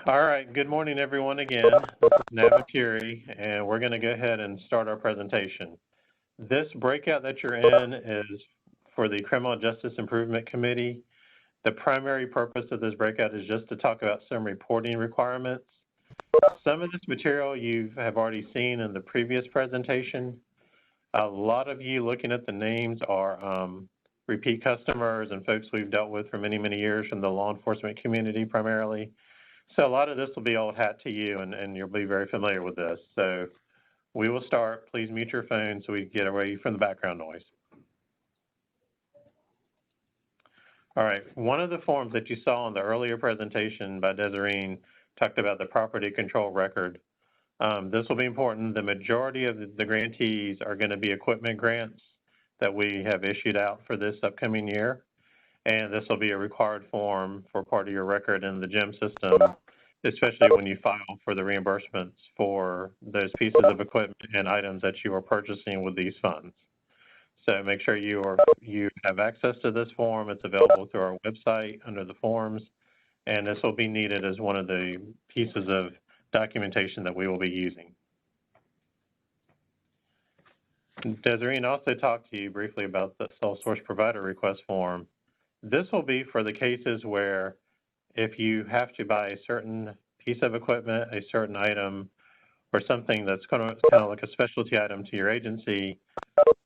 All right, good morning everyone again. This is Navakuri, and we're going to go ahead and start our presentation. This breakout that you're in is for the Criminal Justice Improvement Committee. The primary purpose of this breakout is just to talk about some reporting requirements. Some of this material you have already seen in the previous presentation. A lot of you looking at the names are repeat customers and folks we've dealt with for many, many years from the law enforcement community primarily. So a lot of this will be old hat to you, and you'll be very familiar with this. So we will start. Please mute your phone so we get away from the background noise. All right, one of the forms that you saw in the earlier presentation by Desiree talked about the property control record. This will be important. The majority of the grantees are going to be equipment grants that we have issued out for this upcoming year. And this will be a required form for part of your record in the GEM system, especially when you file for the reimbursements for those pieces of equipment and items that you are purchasing with these funds. So make sure you have access to this form. It's available through our website under the forms, and this will be needed as one of the pieces of documentation that we will be using. Desiree also talked to you briefly about the sole source provider request form. This will be for the cases where if you have to buy a certain piece of equipment, a certain item, or something that's kind of like a specialty item to your agency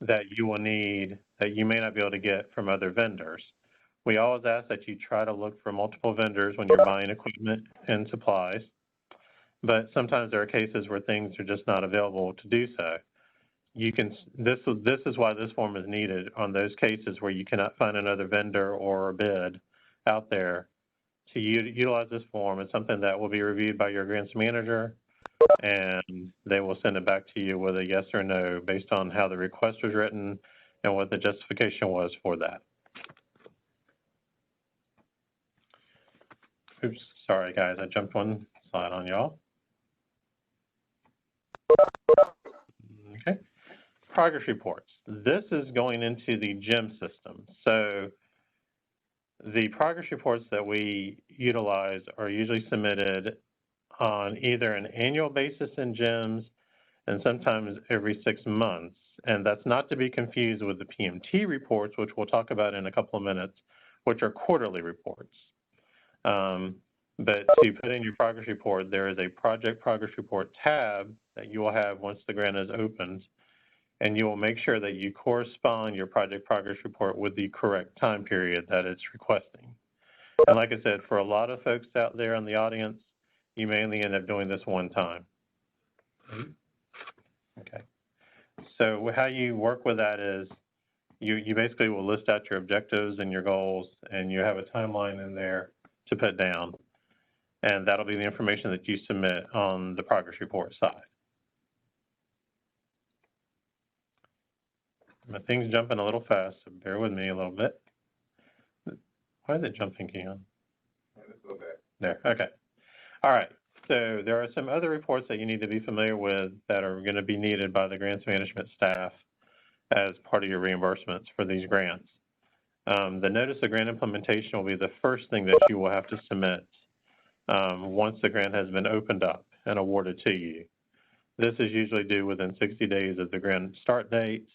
that you will need that you may not be able to get from other vendors. We always ask that you try to look for multiple vendors when you're buying equipment and supplies, but sometimes there are cases where things are just not available to do so. This is why this form is needed on those cases where you cannot find another vendor or a bid out there. To utilize this form, it's something that will be reviewed by your grants manager, and they will send it back to you with a yes or no based on how the request was written and what the justification was for that. Oops, sorry guys, I jumped one slide on y'all. Okay. Progress reports. This is going into the GEM system. So the progress reports that we utilize are usually submitted on either an annual basis in GEMS and sometimes every 6 months. And that's not to be confused with the PMT reports, which we'll talk about in a couple of minutes, which are quarterly reports. But to put in your progress report, there is a project progress report tab that you will have once the grant is opened, and you will make sure that you correspond your project progress report with the correct time period that it's requesting. And like I said, for a lot of folks out there in the audience, you may only end up doing this one time. Okay. So how you work with that is you basically will list out your objectives and your goals, and you have a timeline in there to put down. And that'll be the information that you submit on the progress report side. My thing's jumping a little fast, so bear with me a little bit. Why is it jumping, Keon? There, okay. All right, so there are some other reports that you need to be familiar with that are going to be needed by the grants management staff as part of your reimbursements for these grants. The notice of grant implementation will be the first thing that you will have to submit once the grant has been opened up and awarded to you. This is usually due within 60 days of the grant start date.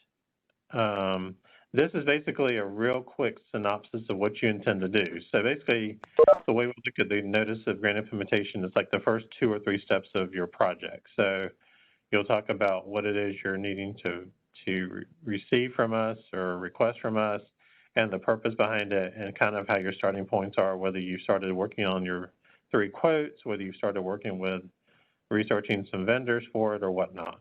This is basically a real quick synopsis of what you intend to do. So basically, the way we look at the notice of grant implementation is like the first 2 or 3 steps of your project. So you'll talk about what it is you're needing to receive from us or request from us, and the purpose behind it, and kind of how your starting points are, whether you started working on your 3 quotes, whether you started working with researching some vendors for it or whatnot.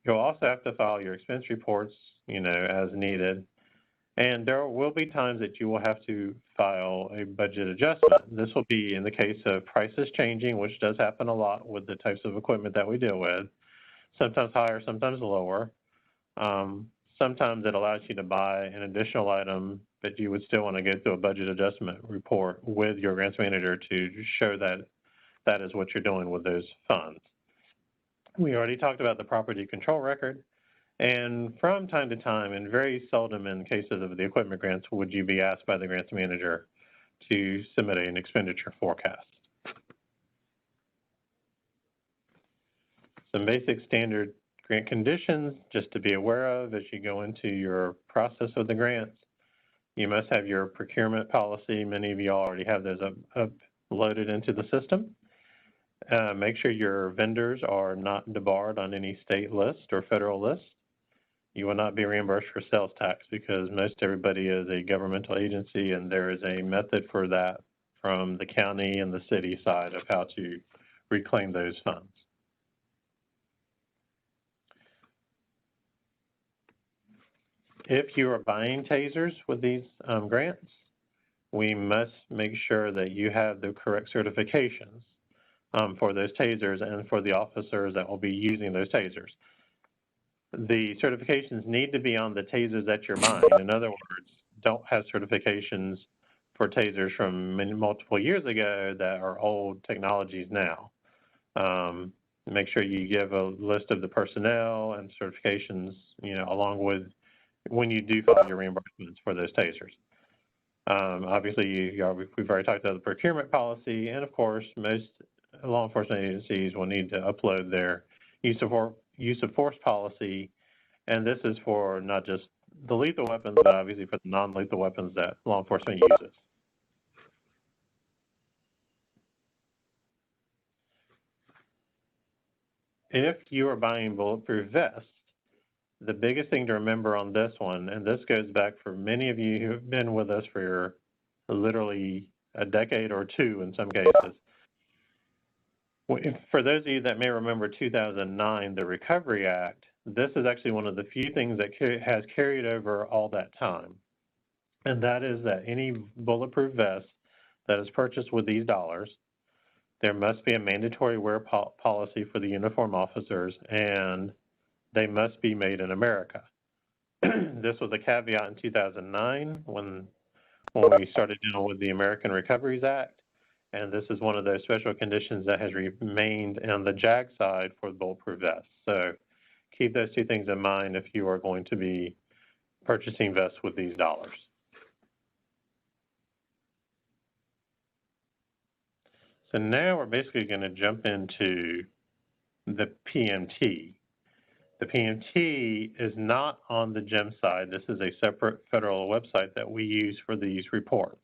You'll also have to file your expense reports, as needed. And there will be times that you will have to file a budget adjustment. This will be in the case of prices changing, which does happen a lot with the types of equipment that we deal with, sometimes higher, sometimes lower. Sometimes it allows you to buy an additional item, but you would still want to go through a budget adjustment report with your grants manager to show that that is what you're doing with those funds. We already talked about the property control record. And from time to time, and very seldom in cases of the equipment grants, would you be asked by the grants manager to submit an expenditure forecast. Some basic standard grant conditions just to be aware of as you go into your process of the grants. You must have your procurement policy. Many of you already have those uploaded into the system. Make sure your vendors are not debarred on any state list or federal list. You will not be reimbursed for sales tax because most everybody is a governmental agency, and there is a method for that from the county and the city side of how to reclaim those funds. If you are buying tasers with these grants, we must make sure that you have the correct certifications for those tasers and for the officers that will be using those tasers. The certifications need to be on the tasers that you're buying. In other words, don't have certifications for tasers from multiple years ago that are old technologies now. Make sure you give a list of the personnel and certifications, along with when you do file your reimbursements for those tasers. Obviously, we've already talked about the procurement policy, and of course, most law enforcement agencies will need to upload their use of force policy, and this is for not just the lethal weapons, but obviously for the non-lethal weapons that law enforcement uses. If you are buying bulletproof vests, the biggest thing to remember on this one, and this goes back for many of you who have been with us for literally a decade or two in some cases. For those of you that may remember 2009, the Recovery Act, this is actually one of the few things that has carried over all that time. And that is that any bulletproof vest that is purchased with these dollars, there must be a mandatory wear policy for the uniform officers, and they must be made in America. This was a caveat in 2009 when we started dealing with the American Recoveries Act, and this is one of those special conditions that has remained on the JAG side for the bulletproof vests. So keep those two things in mind if you are going to be purchasing vests with these dollars. So now we're basically going to jump into the PMT. The PMT is not on the GEM side. This is a separate federal website that we use for these reports.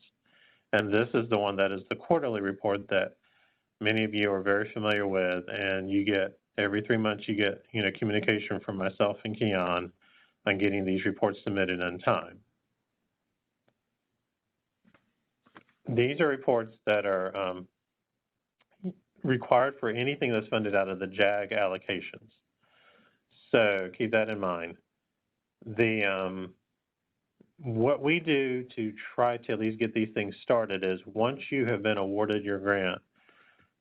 And this is the one that is the quarterly report that many of you are very familiar with, and you get every 3 months you get communication from myself and Keon on getting these reports submitted in time. These are reports that are required for anything that's funded out of the JAG allocations. So keep that in mind. What we do to try to at least get these things started is once you have been awarded your grant,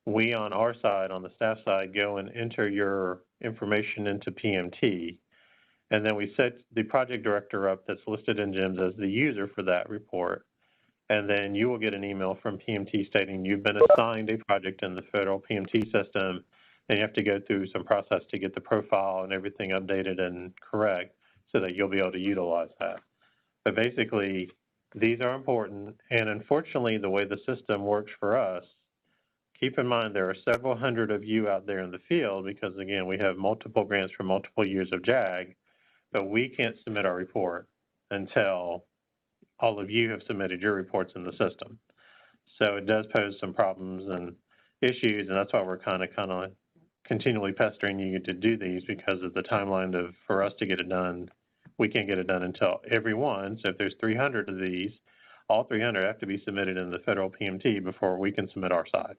we on our side, on the staff side, go and enter your information into PMT, and then we set the project director up that's listed in GEMS as the user for that report, and then you will get an email from PMT stating you've been assigned a project in the federal PMT system, and you have to go through some process to get the profile and everything updated and correct so that you'll be able to utilize that. But basically, these are important, and unfortunately, the way the system works for us, keep in mind there are several hundred of you out there in the field because, again, we have multiple grants for multiple years of JAG, but we can't submit our report until all of you have submitted your reports in the system. So it does pose some problems and issues, and that's why we're kind of continually pestering you to do these because of the timeline for us to get it done. We can't get it done until everyone. So if there's 300 of these, all 300 have to be submitted in the federal PMT before we can submit our side.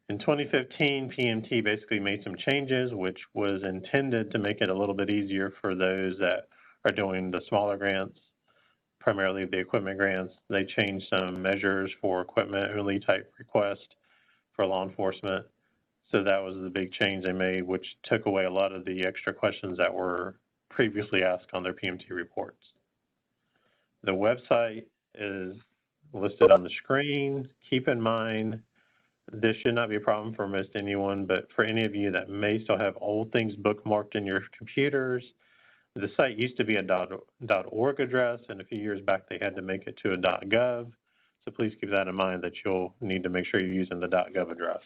In 2015, PMT basically made some changes, which was intended to make it a little bit easier for those that are doing the smaller grants, primarily the equipment grants. They changed some measures for equipment-only type request for law enforcement. So that was the big change they made, which took away a lot of the extra questions that were previously asked on their PMT reports. The website is listed on the screen. Keep in mind, This should not be a problem for most anyone, but for any of you that may still have old things bookmarked in your computers, the site used to be a .org address, and a few years back they had to make it to a .gov. So please keep that in mind that you'll need to make sure you're using the .gov address.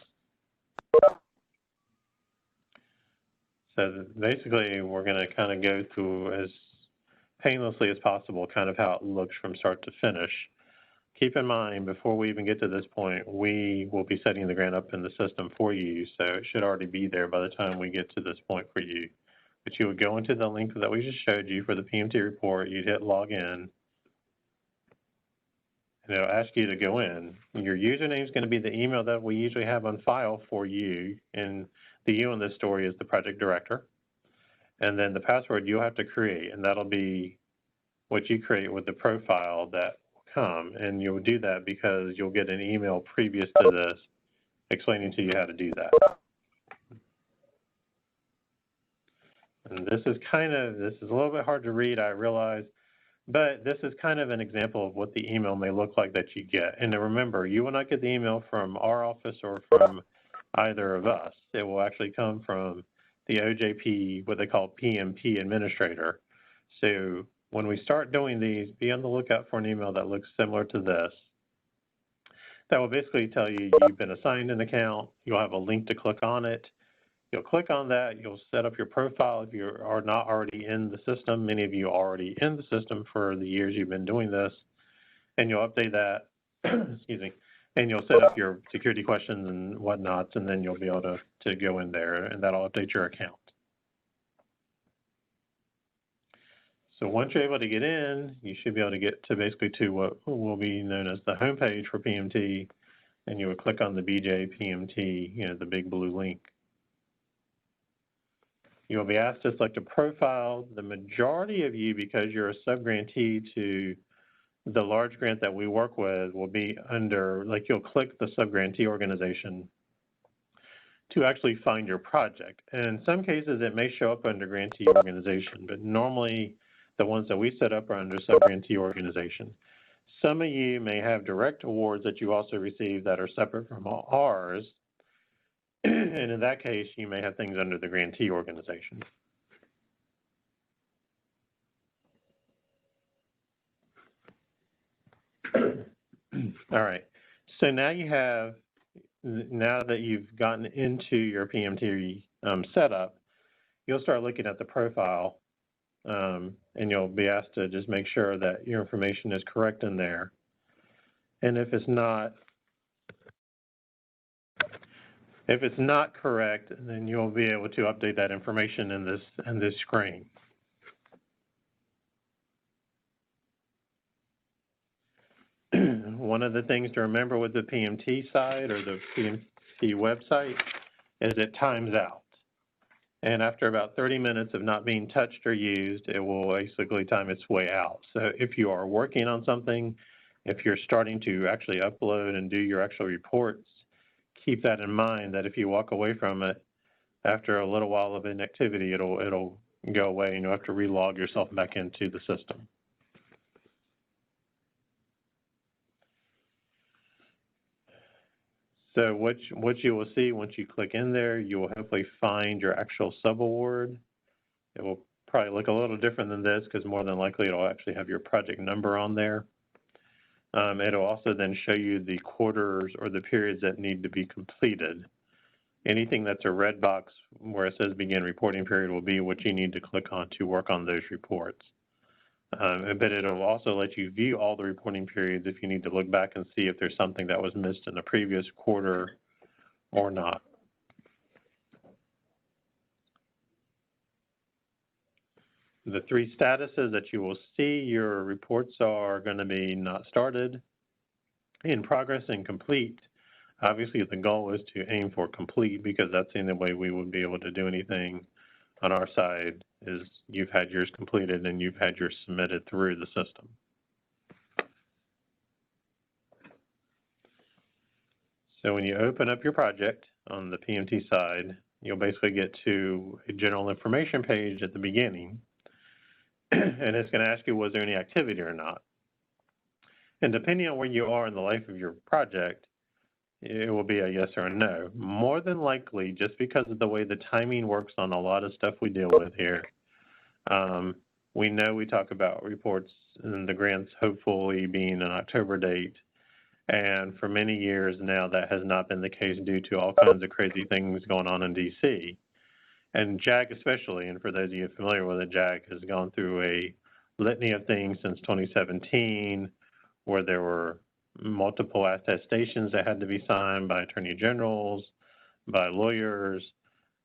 So basically, we're going to kind of go through as painlessly as possible kind of how it looks from start to finish. Keep in mind, before we even get to this point, we will be setting the grant up in the system for you, so it should already be there by the time we get to this point for you. But you would go into the link that we just showed you for the PMT report, you'd hit login, and it'll ask you to go in. Your username is going to be the email that we usually have on file for you, and the you in this story is the project director. And then the password you'll have to create, and that'll be what you create with the profile that will come. And you'll do that because you'll get an email previous to this explaining to you how to do that. And this is a little bit hard to read, I realize, but this is kind of an example of what the email may look like that you get. And remember, you will not get the email from our office or from either of us. It will actually come from the OJP, what they call PMT administrator. So when we start doing these, be on the lookout for an email that looks similar to this. That will basically tell you you've been assigned an account. You'll have a link to click on it. You'll click on that. You'll set up your profile if you are not already in the system. Many of you are already in the system for the years you've been doing this. And you'll update that, excuse me, and you'll set up your security questions and whatnots, and then you'll be able to go in there, and that'll update your account. So once you're able to get in, you should be able to get to basically to what will be known as the home page for PMT, and you would click on the BJ PMT, the big blue link. You'll be asked to select a profile. The majority of you, because you're a sub-grantee to the large grant that we work with, will be under, like you'll click the sub-grantee organization to actually find your project. And in some cases, it may show up under grantee organization, but normally the ones that we set up are under sub-grantee organization. Some of you may have direct awards that you also receive that are separate from ours. And in that case, you may have things under the grantee organization. All right, so now that you've gotten into your PMT setup, you'll start looking at the profile, and you'll be asked to just make sure that your information is correct in there. And if it's not correct, then you'll be able to update that information in this screen. One of the things to remember with the PMT side or the PMT website is it times out. And after about 30 minutes of not being touched or used, it will basically time its way out. So if you are working on something, if you're starting to actually upload and do your actual reports, keep that in mind that if you walk away from it after a little while of inactivity, it'll go away and you'll have to relog yourself back into the system. So what you will see once you click in there, you will hopefully find your actual subaward. It will probably look a little different than this because more than likely it'll actually have your project number on there. It'll also then show you the quarters or the periods that need to be completed. Anything that's a red box where it says begin reporting period will be what you need to click on to work on those reports. But it'll also let you view all the reporting periods if you need to look back and see if there's something that was missed in the previous quarter or not. The three statuses that you will see, your reports are going to be not started, in progress, and complete. Obviously, the goal is to aim for complete because that's the only way we would be able to do anything on our side is you've had yours completed and you've had yours submitted through the system. So when you open up your project on the PMT side, you'll basically get to a general information page at the beginning, and it's going to ask you, was there any activity or not? And depending on where you are in the life of your project, it will be a yes or a no. More than likely, just because of the way the timing works on a lot of stuff we deal with here, we know we talk about reports and the grants hopefully being an October date. And for many years now, that has not been the case due to all kinds of crazy things going on in DC. And JAG especially, and for those of you familiar with it, JAG has gone through a litany of things since 2017, where there were multiple attestations that had to be signed by attorney generals, by lawyers,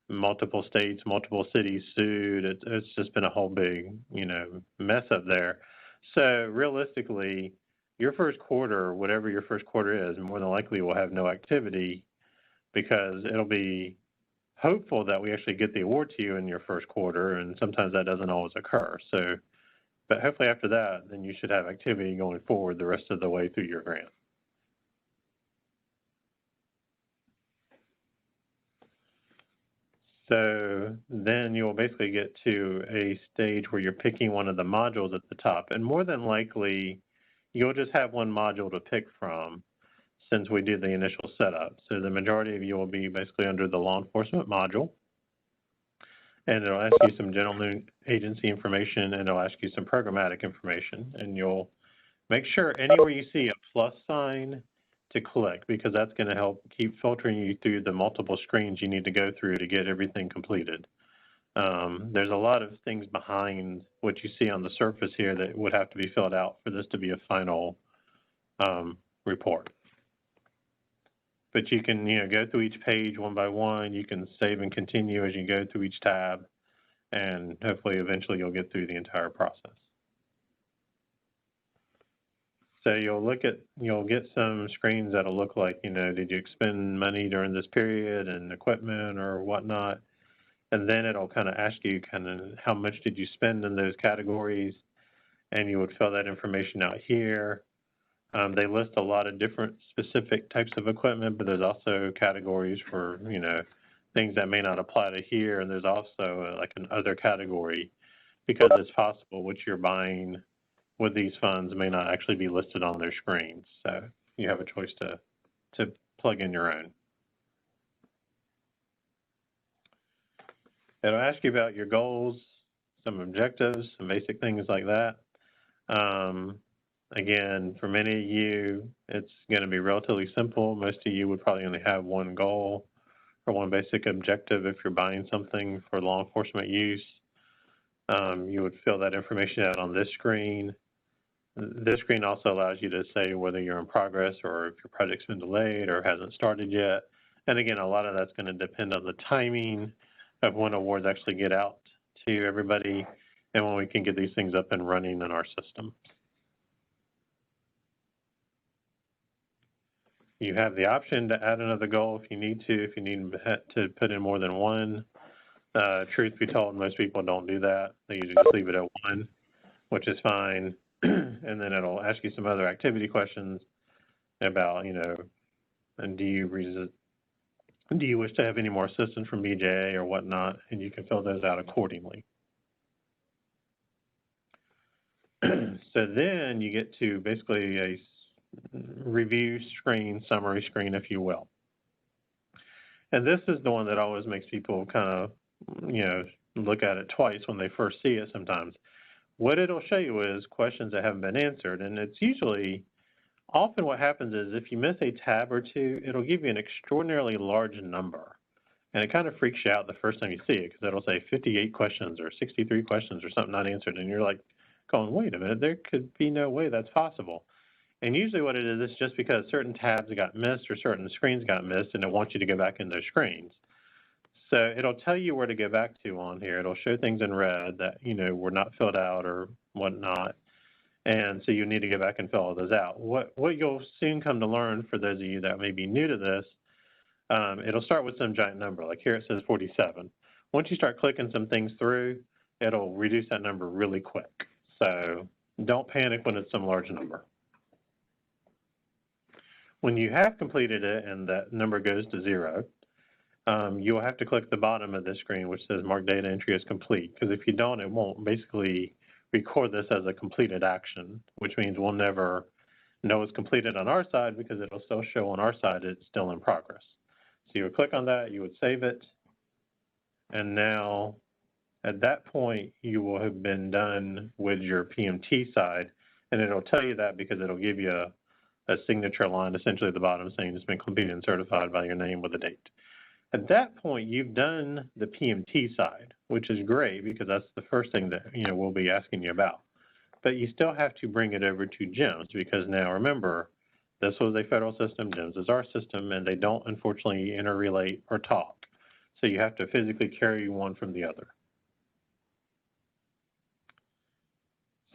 multiple states, multiple cities sued. It's just been a whole big, mess up there. So realistically, your first quarter, whatever your first quarter is, more than likely will have no activity because it'll be hopeful that we actually get the award to you in your first quarter, and sometimes that doesn't always occur. So, but hopefully after that, then you should have activity going forward the rest of the way through your grant. So then you'll basically get to a stage where you're picking one of the modules at the top, and more than likely, you'll just have one module to pick from since we did the initial setup. So the majority of you will be basically under the law enforcement module, and it'll ask you some general agency information, and it'll ask you some programmatic information, and you'll make sure anywhere you see a plus sign to click, because that's going to help keep filtering you through the multiple screens you need to go through to get everything completed. There's a lot of things behind what you see on the surface here that would have to be filled out for this to be a final report. But you can, go through each page one by one. You can save and continue as you go through each tab, and hopefully eventually you'll get through the entire process. So you'll get some screens that'll look like, did you expend money during this period and equipment or whatnot? And then it'll kind of ask you how much did you spend in those categories, and you would fill that information out here. They list a lot of different specific types of equipment, but there's also categories for, things that may not apply to here. And there's also like an other category, because it's possible what you're buying with these funds may not actually be listed on their screens. So you have a choice to plug in your own. It'll ask you about your goals, some objectives, some basic things like that. Again, for many of you, it's going to be relatively simple. Most of you would probably only have one goal or one basic objective if you're buying something for law enforcement use. You would fill that information out on this screen. This screen also allows you to say whether you're in progress or if your project's been delayed or hasn't started yet. And again, a lot of that's going to depend on the timing of when awards actually get out to everybody and when we can get these things up and running in our system. You have the option to add another goal if you need to put in more than one. Truth be told, most people don't do that. They usually just leave it at one, which is fine. And then it'll ask you some other activity questions about, and do you wish to have any more assistance from BJA or whatnot, and you can fill those out accordingly. So then you get to basically a review screen, summary screen, if you will. And this is the one that always makes people kind of, look at it twice when they first see it sometimes. What it'll show you is questions that haven't been answered, and it's usually, often what happens is if you miss a tab or two, it'll give you an extraordinarily large number. And it kind of freaks you out the first time you see it, because it'll say 58 questions or 63 questions or something not answered, and you're like going, wait a minute, there could be no way that's possible. And usually what it is just because certain tabs got missed or certain screens got missed, and it wants you to go back in those screens. So it'll tell you where to go back to on here. It'll show things in red that, were not filled out or whatnot. And so you need to go back and fill all those out. What you'll soon come to learn, for those of you that may be new to this, it'll start with some giant number. Like here it says 47. Once you start clicking some things through, it'll reduce that number really quick. So don't panic when it's some large number. When you have completed it and that number goes to 0, you'll have to click the bottom of this screen, which says Mark Data Entry as Complete, because if you don't, it won't basically record this as a completed action, which means we'll never know it's completed on our side because it'll still show on our side it's still in progress. So you would click on that, you would save it, and now at that point you will have been done with your PMT side, and it'll tell you that because it'll give you a signature line essentially at the bottom saying it's been completed and certified by your name with a date. At that point, you've done the PMT side, which is great because that's the first thing that we'll be asking you about. But you still have to bring it over to GEMS because now remember, this was a federal system, GEMS is our system, and they don't unfortunately interrelate or talk. So you have to physically carry one from the other.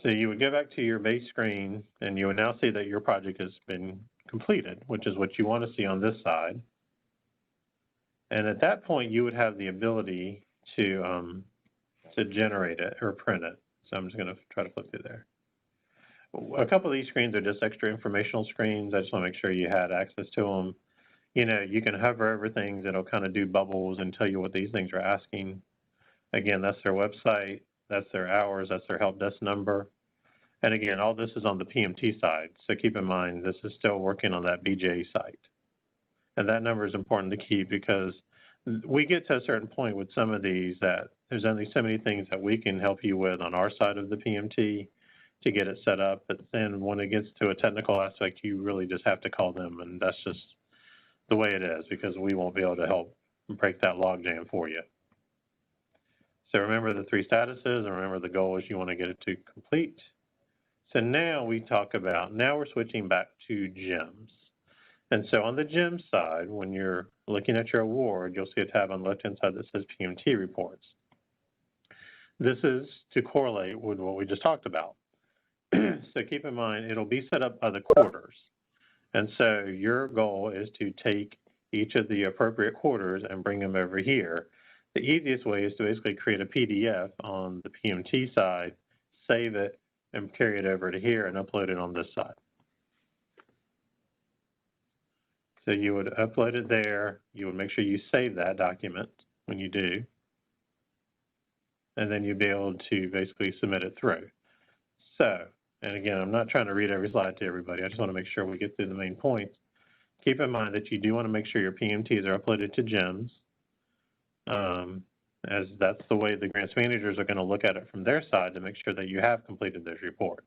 So you would go back to your base screen and you would now see that your project has been completed, which is what you want to see on this side. And at that point, you would have the ability to generate it or print it. So I'm just going to try to flip through there. A couple of these screens are just extra informational screens. I just want to make sure you had access to them. You can hover over things. It'll kind of do bubbles and tell you what these things are asking. Again, that's their website. That's their hours. That's their help desk number. And again, all this is on the PMT side. So keep in mind, this is still working on that BJ site. And that number is important to keep because we get to a certain point with some of these that there's only so many things that we can help you with on our side of the PMT to get it set up. But then when it gets to a technical aspect, you really just have to call them. And that's just the way it is because we won't be able to help break that logjam for you. So remember the 3 statuses and remember the goal is you want to get it to complete. So now we talk about, now we're switching back to GEMS. And so on the GEMS side, when you're looking at your award, you'll see a tab on the left-hand side that says PMT Reports. This is to correlate with what we just talked about. So keep in mind, it'll be set up by the quarters. And so your goal is to take each of the appropriate quarters and bring them over here. The easiest way is to basically create a PDF on the PMT side, save it, and carry it over to here and upload it on this side. So you would upload it there. You would make sure you save that document when you do. And then you'd be able to basically submit it through. So, and again, I'm not trying to read every slide to everybody. I just want to make sure we get through the main points. Keep in mind that you do want to make sure your PMTs are uploaded to GEMS, as that's the way the grants managers are going to look at it from their side to make sure that you have completed those reports.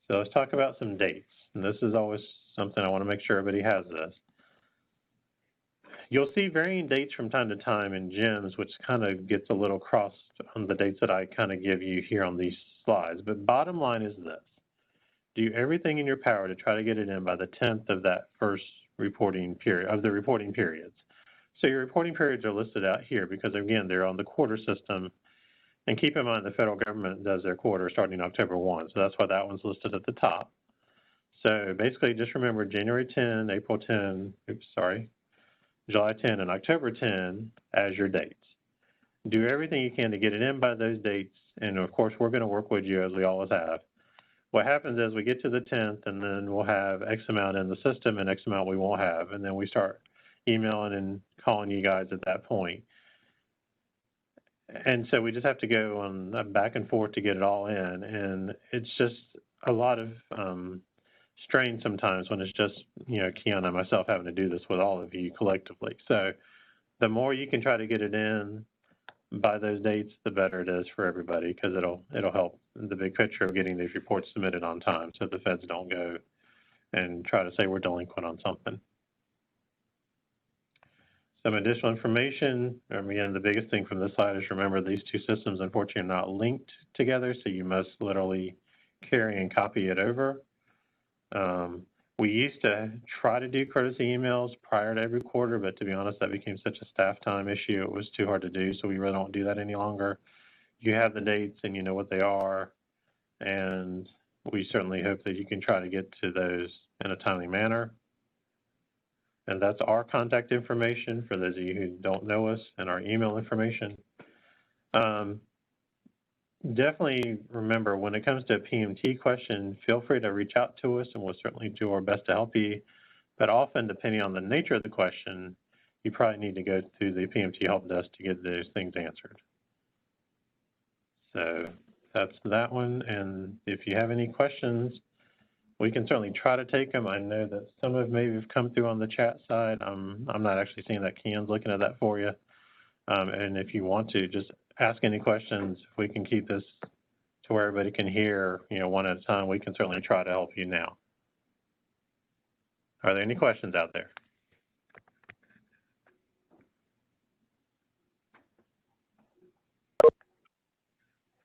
So let's talk about some dates. And this is always something I want to make sure everybody has this. You'll see varying dates from time to time in GEMS, which kind of gets a little crossed on the dates that I kind of give you here on these slides. But bottom line is this. Do everything in your power to try to get it in by the 10th of that first reporting period, of the reporting periods. So your reporting periods are listed out here because, again, they're on the quarter system. And keep in mind the federal government does their quarter starting October 1. So that's why that one's listed at the top. So basically just remember January 10, April 10, July 10, and October 10 as your dates. Do everything you can to get it in by those dates. And, of course, we're going to work with you as we always have. What happens is we get to the 10th, and then we'll have X amount in the system and X amount we won't have. And then we start emailing and calling you guys at that point. And so we just have to go on back and forth to get it all in. And it's just a lot of strain sometimes when it's just, Keon and myself having to do this with all of you collectively. So the more you can try to get it in by those dates, the better it is for everybody because it'll help the big picture of getting these reports submitted on time so the feds don't go and try to say we're delinquent on something. Some additional information. Again, the biggest thing from this slide is remember these two systems unfortunately are not linked together, so you must literally carry and copy it over. We used to try to do courtesy emails prior to every quarter, but to be honest, that became such a staff time issue. It was too hard to do, so we really don't do that any longer. You have the dates and you know what they are, and we certainly hope that you can try to get to those in a timely manner. And that's our contact information for those of you who don't know us and our email information. Definitely remember when it comes to a PMT question, feel free to reach out to us and we'll certainly do our best to help you. But often, depending on the nature of the question, you probably need to go through the PMT help desk to get those things answered. So that's that one. And if you have any questions, We can certainly try to take them. I know that some of maybe have come through on the chat side. I'm not actually seeing that. Ken's looking at that for you. And if you want to, just ask any questions. If we can keep this to where everybody can hear, one at a time, we can certainly try to help you now. Are there any questions out there?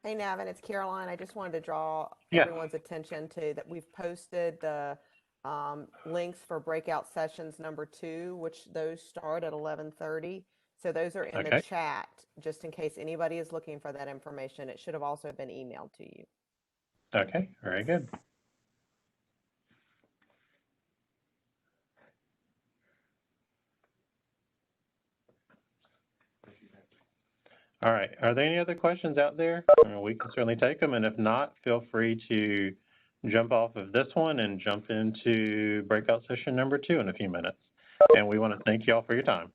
Hey, Navin, it's Caroline. I just wanted to draw Yeah. everyone's attention to that we've posted the links for breakout sessions number 2, which those start at 11:30. So those are in the chat, just in case anybody is looking for that information. It should have also been emailed to you. Okay, very good. All right, are there any other questions out there? We can certainly take them, and if not, feel free to jump off of this one and jump into breakout session number 2 in a few minutes. And we want to thank you all for your time.